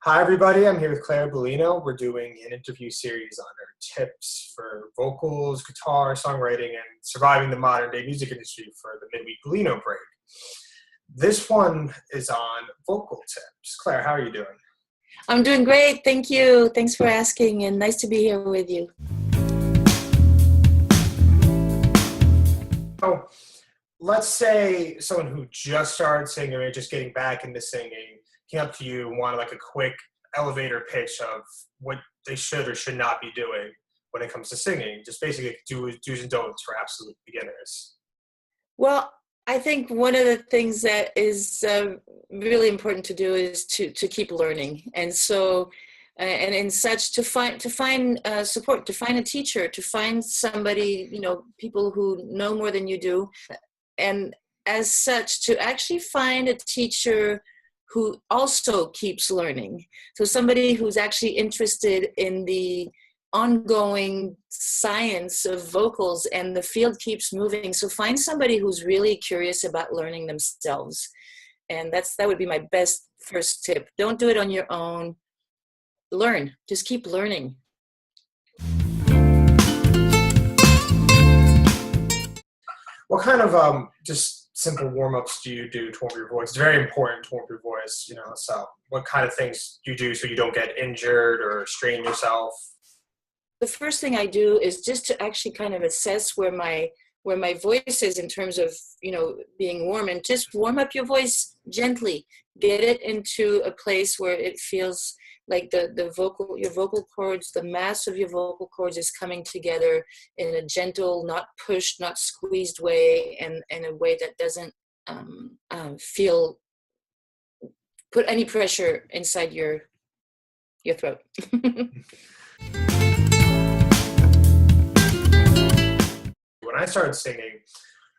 Hi, everybody. I'm here with Clara Bellino. We're doing an interview series on her tips for vocals, guitar, songwriting, and surviving the modern day music industry for the midweek Bellino break. This one is on vocal tips. Claire, how are you doing? I'm doing great. Thank you. Thanks for asking, and nice to be here with you. So, let's say someone who just started singing or just getting back into singing came up to you and wanted like a quick elevator pitch of what they should or should not be doing when it comes to singing. Just basically do's and don'ts for absolute beginners. Well, I think one of the things that is really important to do is to keep learning, and so and in such to find support, to find a teacher, to find somebody, people who know more than you do, and as such to actually find a teacher who also keeps learning. So somebody who's actually interested in the ongoing science of vocals, and the field keeps moving. So find somebody who's really curious about learning themselves. And that would be my best first tip. Don't do it on your own. Learn. Just keep learning. What kind of just simple warm-ups do you do to warm your voice? It's very important to warm your voice, so what kind of things do you do so you don't get injured or strain yourself? The first thing I do is just to actually kind of assess where my voice is in terms of, being warm, and just warm up your voice gently. Get it into a place where it feels like your vocal cords, the mass of your vocal cords is coming together in a gentle, not pushed, not squeezed way, and in a way that doesn't put any pressure inside your throat. When I started singing,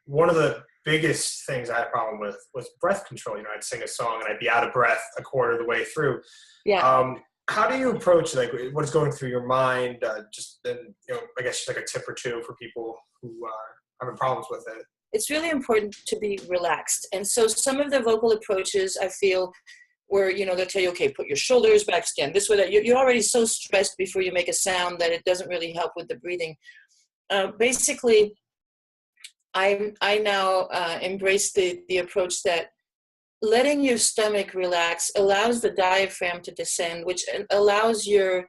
one of the biggest things I had a problem with was breath control. I'd sing a song and I'd be out of breath a quarter of the way through. Yeah. How do you approach what's going through your mind? I guess just like a tip or two for people who are having problems with it. It's really important to be relaxed. And so some of the vocal approaches I feel where, they'll tell you, okay, put your shoulders back, stand this way, that you're already so stressed before you make a sound that it doesn't really help with the breathing. Basically, I now embrace the approach that letting your stomach relax allows the diaphragm to descend, which allows your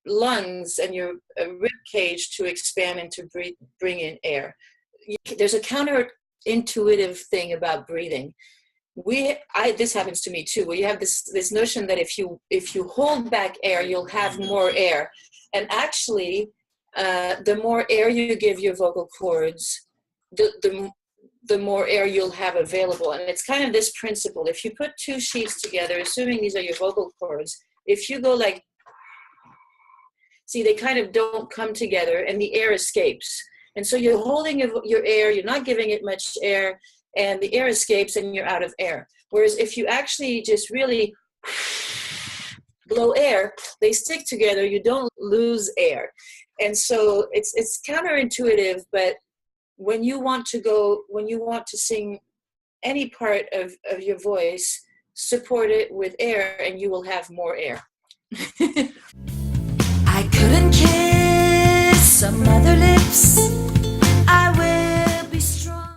lungs and your rib cage to expand and to bring in air. There's a counterintuitive thing about breathing. This happens to me too, where you have this notion that if you hold back air, you'll have more air, and actually, the more air you give your vocal cords, the more air you'll have available. And it's kind of this principle. If you put two sheets together, assuming these are your vocal cords, if you go they kind of don't come together and the air escapes. And so you're holding your air, you're not giving it much air, and the air escapes and you're out of air. Whereas if you actually just really blow air, they stick together, you don't lose air. And so it's counterintuitive, but when you want to sing any part of your voice, support it with air and you will have more air. I couldn't kiss some other lips